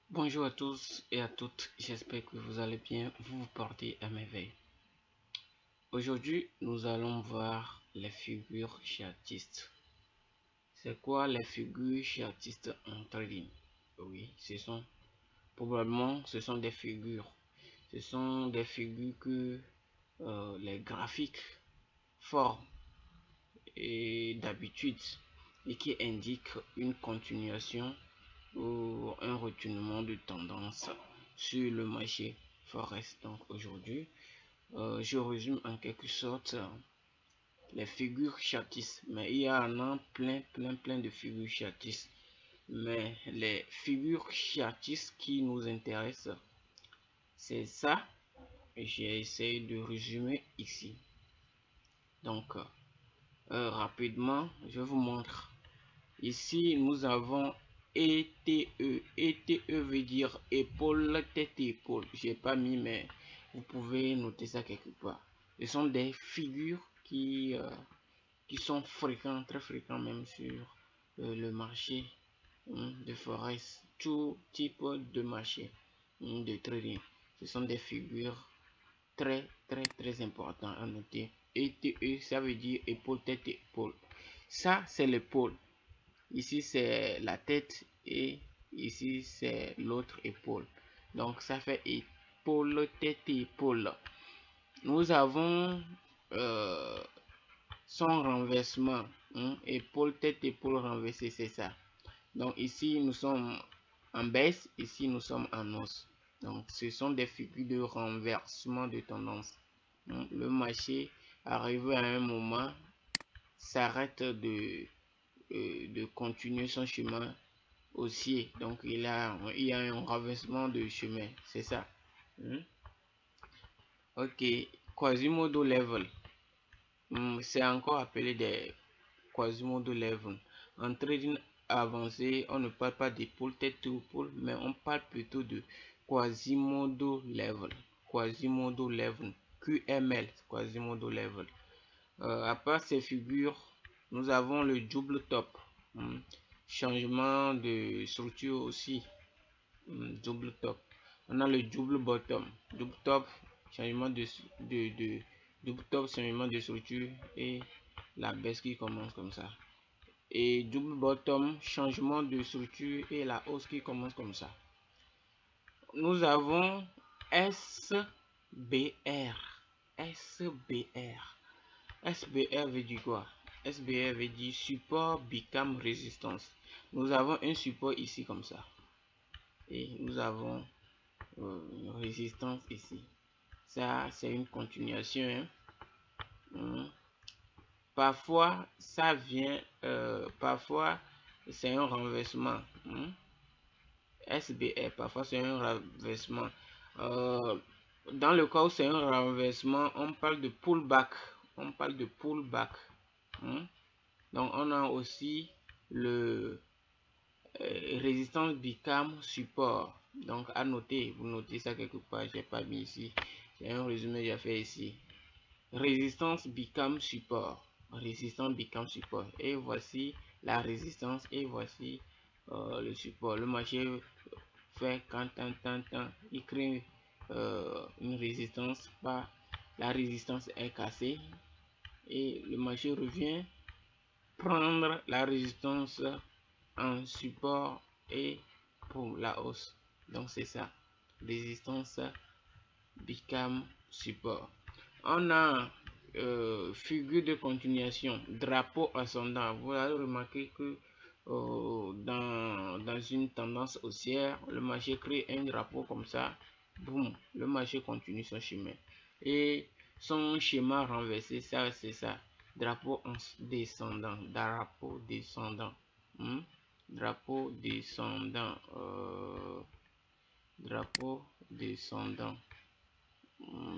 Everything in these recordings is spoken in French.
Bonjour à tous et à toutes, j'espère que vous allez bien, vous vous portez à merveille. Aujourd'hui, nous allons voir les figures chartistes. C'est quoi les figures chartistes en trading? Oui, ce sont des figures. Ce sont des figures que les graphiques forment et d'habitude et qui indiquent une continuation ou un retournement de tendance sur le marché forex. Donc aujourd'hui, je résume en quelque sorte les figures chartistes, mais il y en a plein de figures chartistes. Mais les figures chartistes qui nous intéressent, c'est ça. J'ai essayé de résumer ici. Donc, rapidement, je vous montre. Ici, nous avons ETE. ETE veut dire épaule, tête, épaule. J'ai pas mis, mais vous pouvez noter ça quelque part. Ce sont des figures qui sont fréquents, très fréquents même sur le marché de forex, tout type de marché de trading. Ce sont des figures très importantes à noter. ETE, ça veut dire épaule, tête, épaule. Ça, c'est l'épaule. Ici, c'est la tête et ici, c'est l'autre épaule. Donc, ça fait épaule, tête, épaule. Nous avons son renversement. Épaule, tête, épaule renversée, c'est ça. Donc, ici, nous sommes en baisse. Ici, nous sommes en hausse. Donc, ce sont des figures de renversement de tendance. Le marché, arrivé à un moment, s'arrête de continuer son chemin haussier. Donc il y a un renversement de chemin, c'est ça. Ok, Quasimodo level. C'est encore appelé des Quasimodo level. En trading avancé, on ne parle pas d'épaule, tête ou épaule, mais on parle plutôt de Quasimodo level. Quasimodo level. QML, Quasimodo level. À part ces figures, nous avons le double top. Changement de structure aussi. Double top. On a le double bottom. Double top, changement de double top, changement de structure et la baisse qui commence comme ça. Et double bottom, changement de structure et la hausse qui commence comme ça. Nous avons SBR. SBR. SBR veut dire quoi? SBR veut dire support become résistance. Nous avons un support ici comme ça. Et nous avons une résistance ici. Ça, c'est une continuation. Parfois, ça vient, parfois, c'est un renversement. SBR, parfois, c'est un renversement. Dans le cas où c'est un renversement, on parle de pullback. On parle de pullback. Donc, on a aussi le résistance become support. Donc, à noter, vous notez ça quelque part, j'ai pas mis ici. C'est un résumé que j'ai fait ici. Résistance become support. Résistance become support. Et voici la résistance et voici le support. Le marché fait quand il crée une résistance, pas la résistance est cassée et le marché revient prendre la résistance en support et pour la hausse. Donc c'est ça, résistance become support. On a figure de continuation, drapeau ascendant. Vous allez remarquer que dans une tendance haussière, le marché crée un drapeau comme ça, boum, le marché continue son chemin. Et son schéma renversé, ça c'est ça, drapeau en descendant, drapeau descendant, drapeau descendant, drapeau descendant.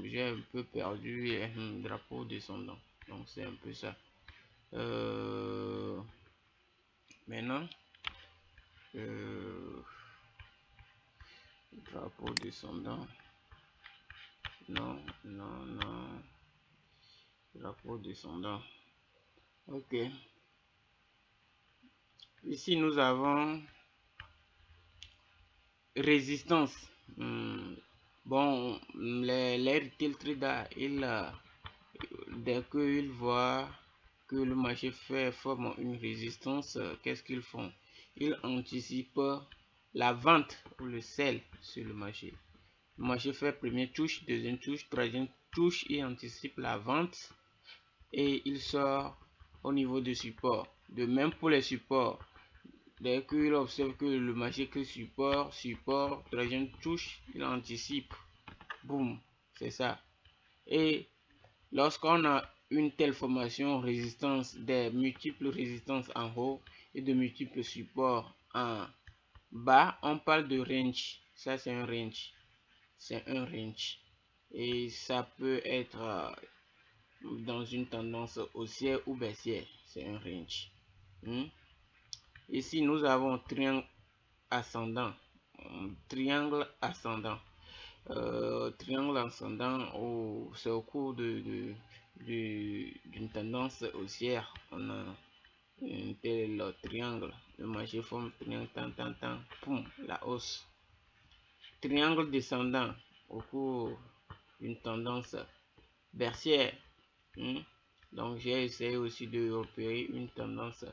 J'ai un peu perdu un drapeau descendant, donc c'est un peu ça. Maintenant, drapeau descendant, non, drapeau descendant. Ok, ici nous avons résistance. Bon, les retail traders, dès qu'ils voient que le marché forme une résistance, qu'est-ce qu'ils font? Ils anticipent la vente ou le sell sur le marché. Le marché fait première touche, deuxième touche, troisième touche, il anticipe la vente et il sort au niveau de support. De même pour les supports. Dès qu'il observe que le marché que support, troisième touche, il anticipe. Boum, c'est ça. Et lorsqu'on a une telle formation résistance, des multiples résistances en haut et de multiples supports en bas, on parle de range. Ça, c'est un range. C'est un range. Et ça peut être dans une tendance haussière ou baissière. C'est un range. Ici, nous avons triangle ascendant. Triangle ascendant. Triangle ascendant, c'est au cours d'une tendance haussière. On a un tel triangle. Le marché forme triangle, poum, la hausse. Triangle descendant au cours d'une tendance baissière. Donc j'ai essayé aussi de repérer une tendance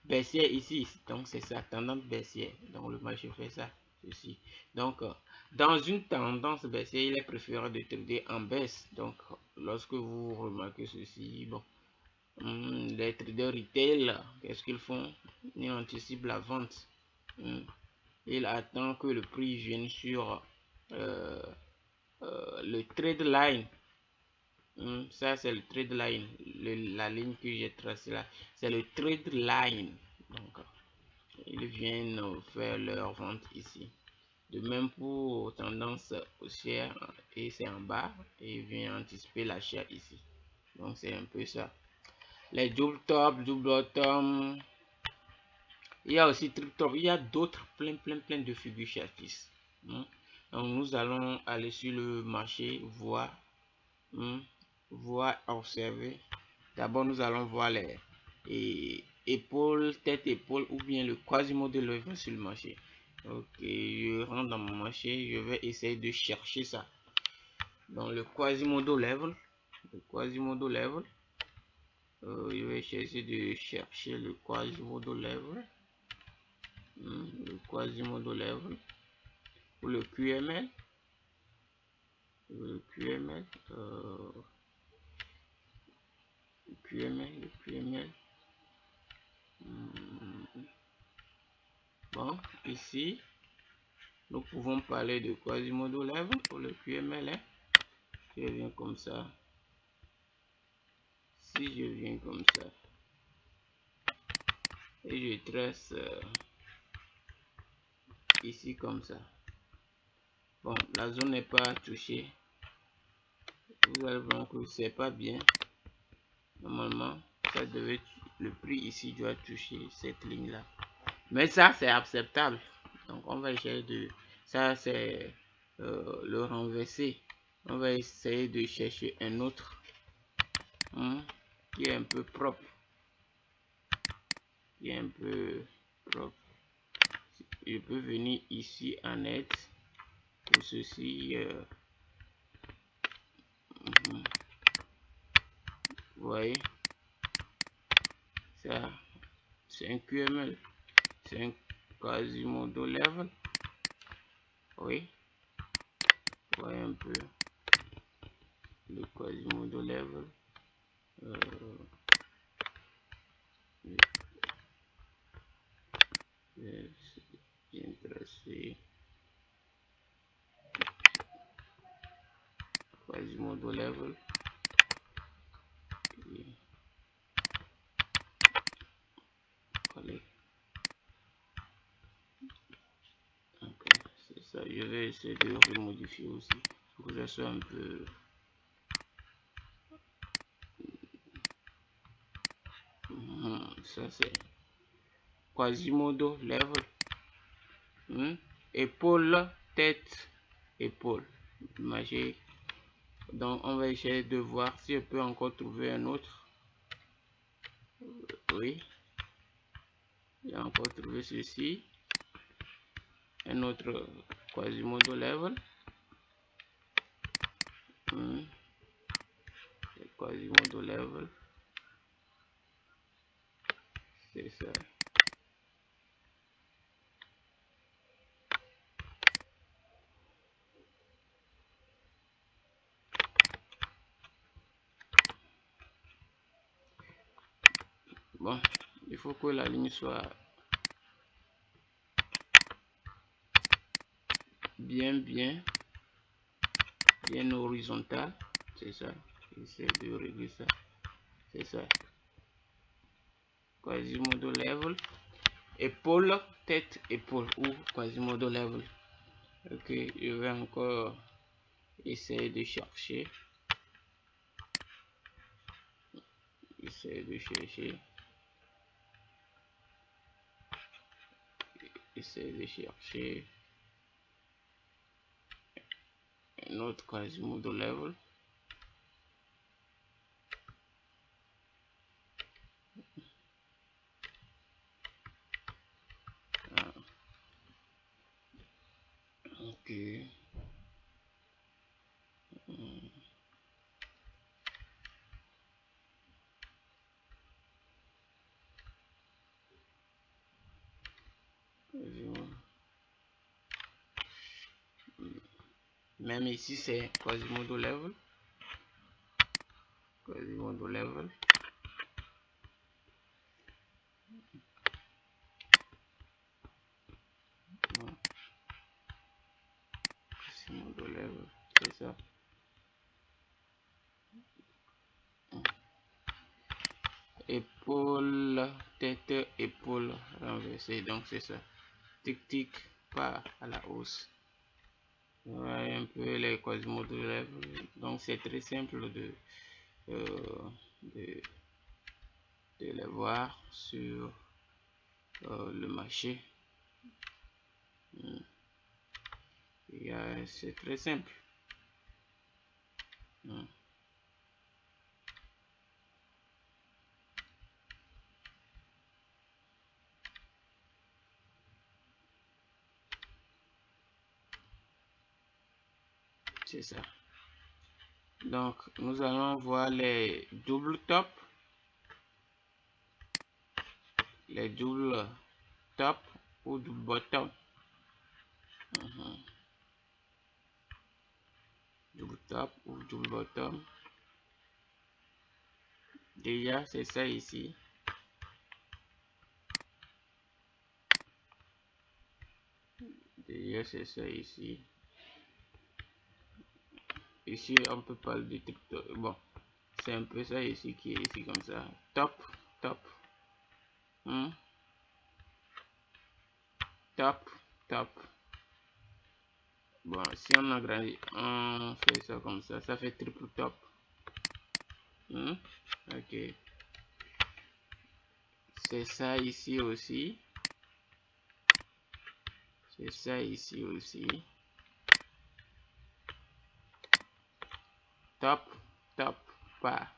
baissière ici. Donc c'est ça, tendance baissière. Donc le marché fait ça, ceci. Donc dans une tendance baissière, il est préférable de trader en baisse. Donc lorsque vous remarquez ceci, bon, les traders retail, qu'est-ce qu'ils font? Ils anticipent la vente. Il attend que le prix vienne sur le trade line. Ça c'est le trade line, la ligne que j'ai tracée là, c'est le trade line. Donc ils viennent faire leur vente ici. De même pour tendance haussière, et c'est en bas et il vient anticiper l'achat ici. Donc c'est un peu ça. Les double top, double bottom, il y a aussi triple top, il y a d'autres plein de figures chartistes. Donc nous allons aller sur le marché, voir, observer. D'abord nous allons voir les épaules, tête épaule ou bien le quasimodo level sur le marché. Ok, je rentre dans mon marché, je vais essayer de chercher ça. Dans le quasimodo level, je vais essayer de chercher le quasimodo level. Le quasimodo level pour le QML. Le QML. Bon, ici, nous pouvons parler de quasimodo level pour le QML. Je viens comme ça. Si je viens comme ça et je trace ici comme ça. Bon, la zone n'est pas touchée. Vous allez voir que c'est pas bien. Normalement, ça devait, le prix ici doit toucher cette ligne là. Mais ça c'est acceptable. Donc on va essayer de, ça c'est le renverser. On va essayer de chercher un autre qui est un peu propre. Je peux venir ici en aide pour ceci. Vous voyez, ça c'est un QML, c'est un quasimodo level. Oui, vous voyez un peu le quasimodo level. Bien tracé. Quasimodo level. C'est ça, je vais essayer de remodifier aussi pour que ça soit un peu ça c'est quasimodo level. Épaule, tête, épaule, magique. Donc on va essayer de voir si je peux encore trouver un autre. Oui, j'ai encore trouvé ceci, un autre Quasimodo level. Quasimodo level. C'est ça. Bon, il faut que la ligne soit bien horizontale. C'est ça. J'essaie de régler ça. C'est ça. Quasimodo level. Épaule, tête, épaule ou Quasimodo level. Ok, je vais encore essayer de chercher. Essayer de chercher. Un autre Quasimodo level. Ok. Même ici c'est Quasimodo level. Quasimodo level. Quasimodo level, c'est ça. Épaule, tête, épaule renversée, donc c'est ça. Tic tic, pas à la hausse. Ouais, un peu les Quasimodo level. Donc c'est très simple de les voir sur le marché. C'est très simple. C'est ça. Donc nous allons voir les double top, les double top ou double bottom. Double top ou double bottom. Déjà c'est ça ici. Déjà c'est ça ici. Ici on peut parler de TikTok. Bon, c'est un peu ça ici qui est ici comme ça. Top, top. Top, top. Bon, si on agrandit, on fait ça comme ça fait triple top. Ok. C'est ça ici aussi. C'est ça ici aussi. Top, top, pas.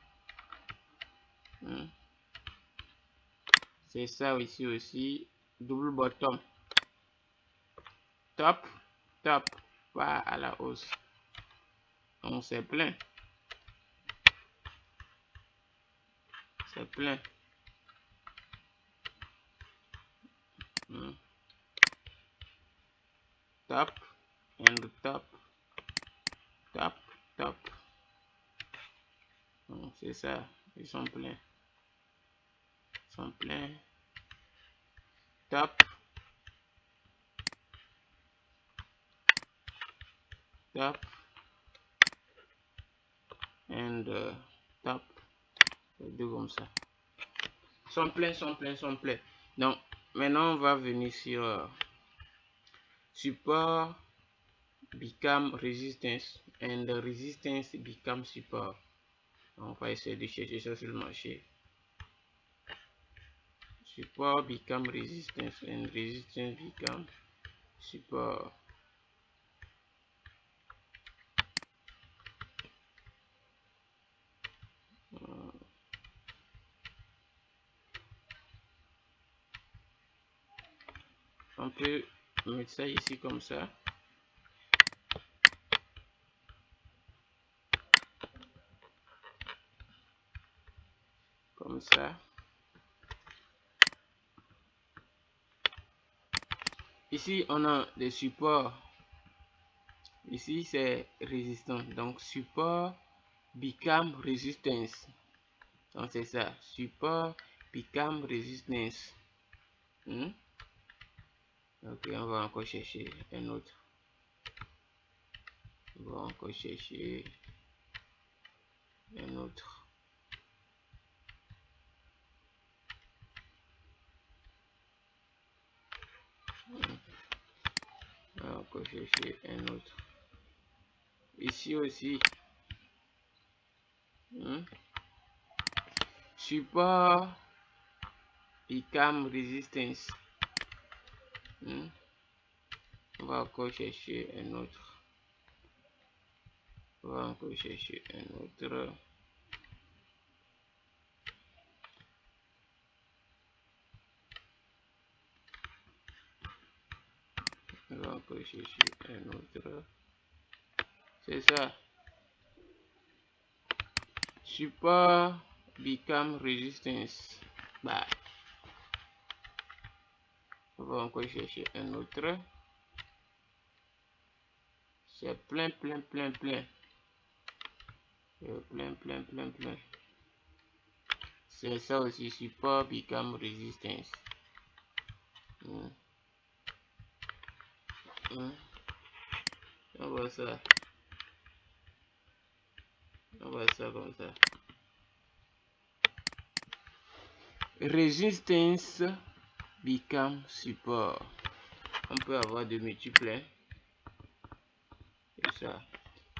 C'est ça ici aussi. Double bottom. Top, top, pas à la hausse. Donc c'est plein. C'est plein. Top, and top, top, top. Donc c'est ça. Ils sont pleins. Ils sont pleins. Top. Top. And top. Les deux comme ça. Sont pleins, sont pleins, sont pleins. Donc maintenant on va venir sur support become resistance and the resistance become support. On va essayer de chercher ça sur le marché. Support become resistance and resistance become support. On peut mettre ça ici comme ça. comme ça. Ici, on a des supports. Ici, c'est résistant. Donc, support become resistance. Donc, c'est ça. Support become resistance. Ok, on va encore chercher un autre. On va encore chercher un autre. On va encore chercher un autre. Ici aussi. Support become resistance. On va encore chercher un autre. On va encore chercher un autre. On va encore chercher un autre. C'est ça. Support become resistance. Bah. On va encore chercher un autre. C'est plein. Plein. C'est ça aussi, support become resistance. On voit ça. On voit ça comme ça. Resistance become support. On peut avoir de multiples. C'est ça.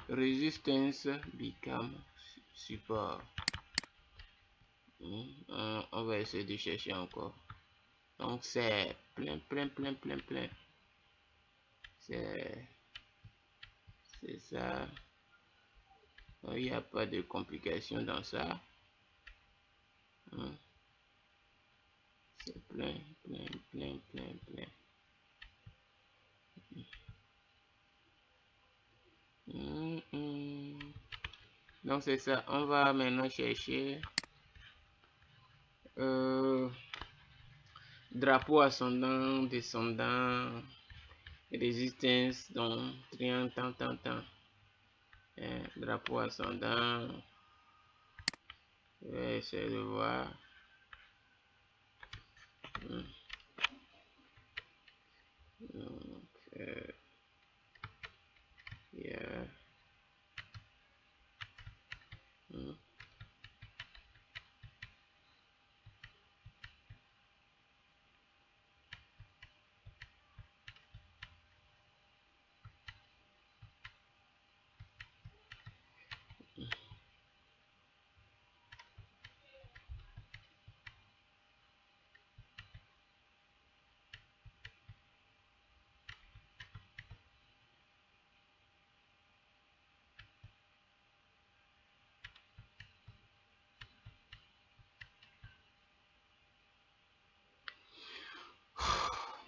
Resistance become support. On va essayer de chercher encore. Donc c'est plein. C'est ça. Il n'y a pas de complications dans ça. C'est plein. Donc c'est ça. On va maintenant chercher drapeau ascendant, descendant, résistance, donc triangle, tant. Drapeau ascendant. Je vais essayer de voir. Donc, yeah.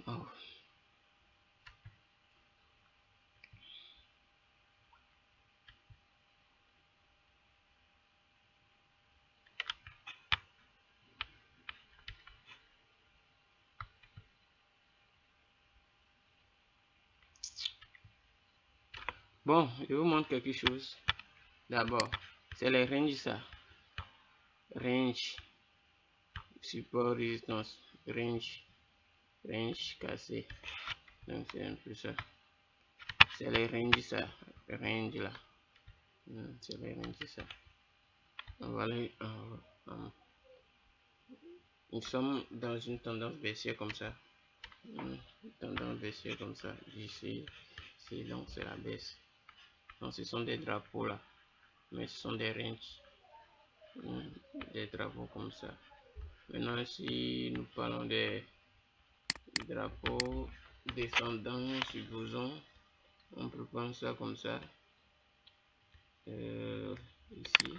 Oh. Bon, je vous montre quelque chose. D'abord, c'est les ranges ça. Range, support, résistance, range cassé. Donc c'est un peu ça. C'est les ranges ça. Range là. C'est les ranges ça. Voilà. Nous sommes dans une tendance baissière comme ça. Tendance baissière comme ça. Ici, donc c'est la baisse. Donc ce sont des drapeaux là. Mais ce sont des ranges. Des drapeaux comme ça. Maintenant, si nous parlons des drapeaux descendants, supposons, on peut prendre ça comme ça. Ici.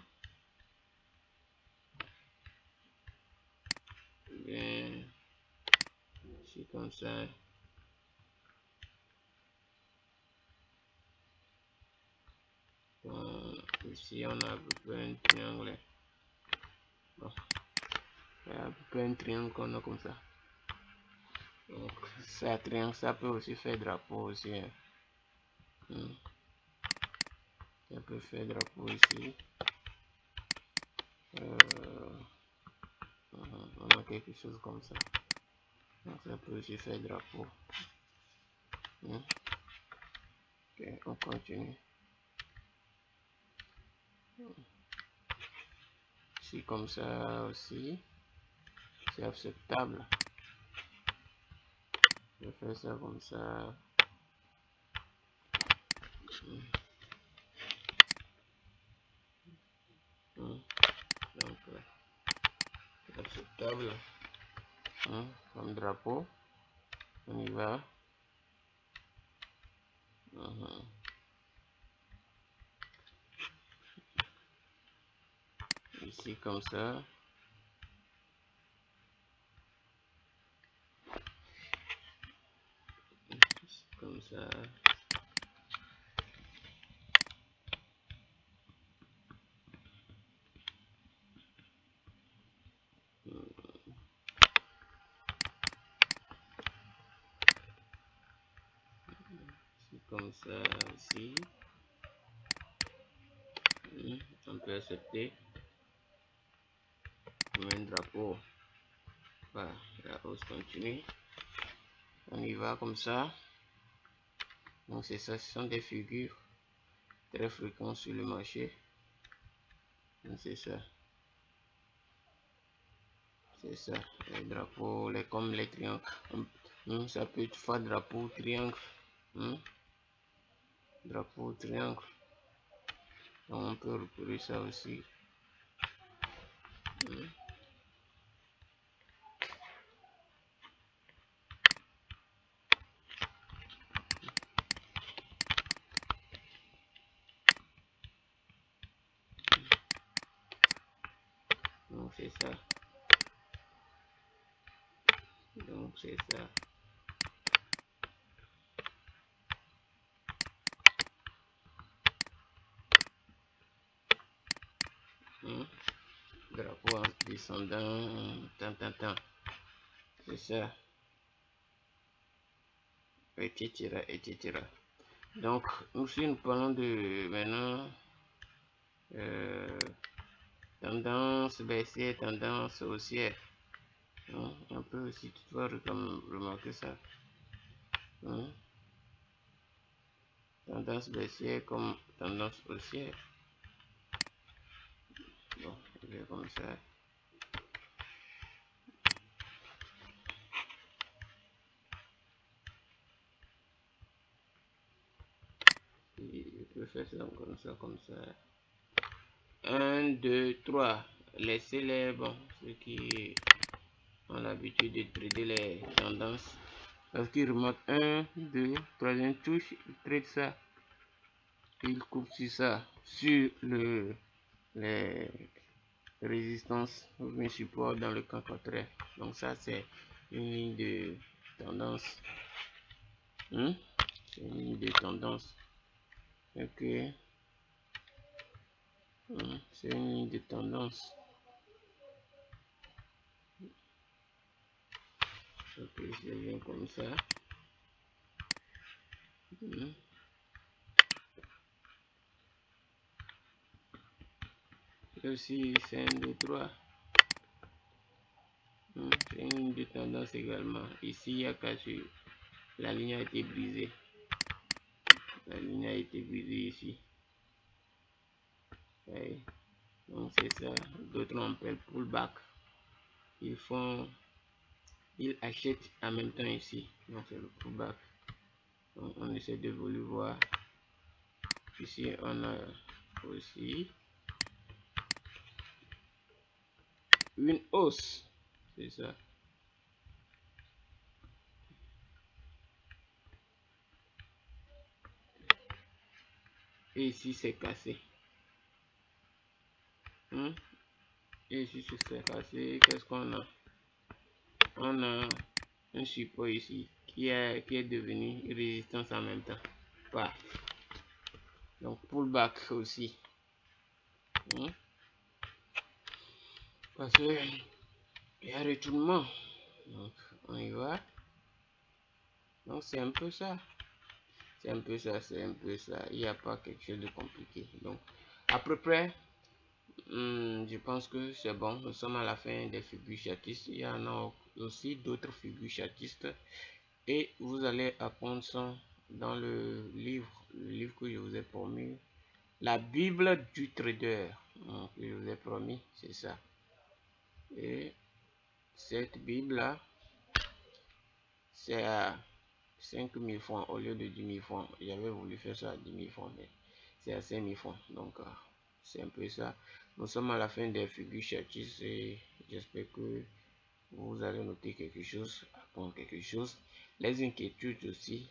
Bien, ici comme ça. Bon, ici on a à peu près un triangle. Bon. à peu près un triangle qu'on a comme ça. Donc ça triangle, ça peut aussi faire drapeau aussi. Ça peut faire drapeau ici. On a quelque chose comme ça. Donc ça peut aussi faire drapeau. Ok, on continue. Ici comme ça aussi. C'est acceptable. Je vais faire ça comme ça. Donc c'est acceptable. Comme drapeau. On y va. Ici comme ça. Ici, comme ça. Ici comme ça aussi. On peut accepter. On met un drapeau. Voilà, la hausse continue. On y va comme ça. Donc c'est ça, ce sont des figures très fréquentes sur le marché. Donc c'est ça. C'est ça. Les drapeaux, comme les triangles. Ça peut être soit drapeau, triangle. Drapeau, triangle. Donc on peut reproduire ça aussi. Donc c'est ça. Donc c'est ça. Drapeau en descendant. C'est ça. Etc. etc. Donc nous parlons de maintenant tendance baissière, tendance haussière. On peut aussi toutefois remarquer ça. Tendance baissière comme tendance haussière. Bon, je vais comme ça. Je peux faire ça comme ça. 1, 2, 3. Laissez-les, bon, ceux qui ont l'habitude de trader les tendances. Parce qu'ils remarquent 1, 2, 3e touche, ils traitent ça. Ils coupent sur ça, sur les résistances ou bien support dans le camp contraire. Donc ça c'est une ligne de tendance. C'est une ligne de tendance. Ok. C'est une ligne de tendance. Ok, je viens comme ça. Aussi c'est 1, 2, 3. C'est une ligne de tendance également. Ici il y a qu'à suivre. La ligne a été brisée. La ligne a été brisée ici. Okay. Donc c'est ça. D'autres on appelle pullback. Ils achètent en même temps ici. Donc c'est le pullback. Donc on essaie de vous le voir. Ici on a aussi une hausse. C'est ça. Et ici c'est cassé. Et ici c'est cassé. Qu'est-ce qu'on a? On a un support ici qui est devenu résistance en même temps. Voilà. Donc pullback aussi. Parce que Il y a retournement. Donc, on y va. Donc, c'est un peu ça. C'est un peu ça, c'est un peu ça. Il n'y a pas quelque chose de compliqué. Donc, à peu près, je pense que c'est bon. Nous sommes à la fin des figures chatistes. Il y en a aussi d'autres figures chatistes. Et vous allez apprendre ça dans le livre que je vous ai promis. La Bible du trader. Donc, je vous ai promis, c'est ça. Et cette Bible-là, c'est à 5 000 francs au lieu de 10 000 francs. J'avais voulu faire ça à 10 000 francs, mais c'est à 5 000 francs. Donc, c'est un peu ça. Nous sommes à la fin des figures chatistes et j'espère que vous allez noter quelque chose, apprendre quelque chose. Les inquiétudes aussi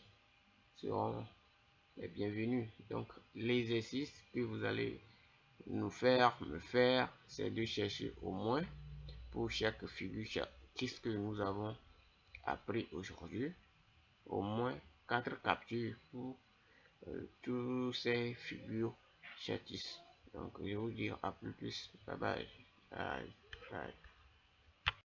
seront les bienvenues. Donc, l'exercice que vous allez me faire, c'est de chercher au moins pour chaque figure chatiste que nous avons appris aujourd'hui, au moins 4 captures pour tous ces figures chatistes. Donc, je vais vous dire à plus. Bye bye. Bye. Bye.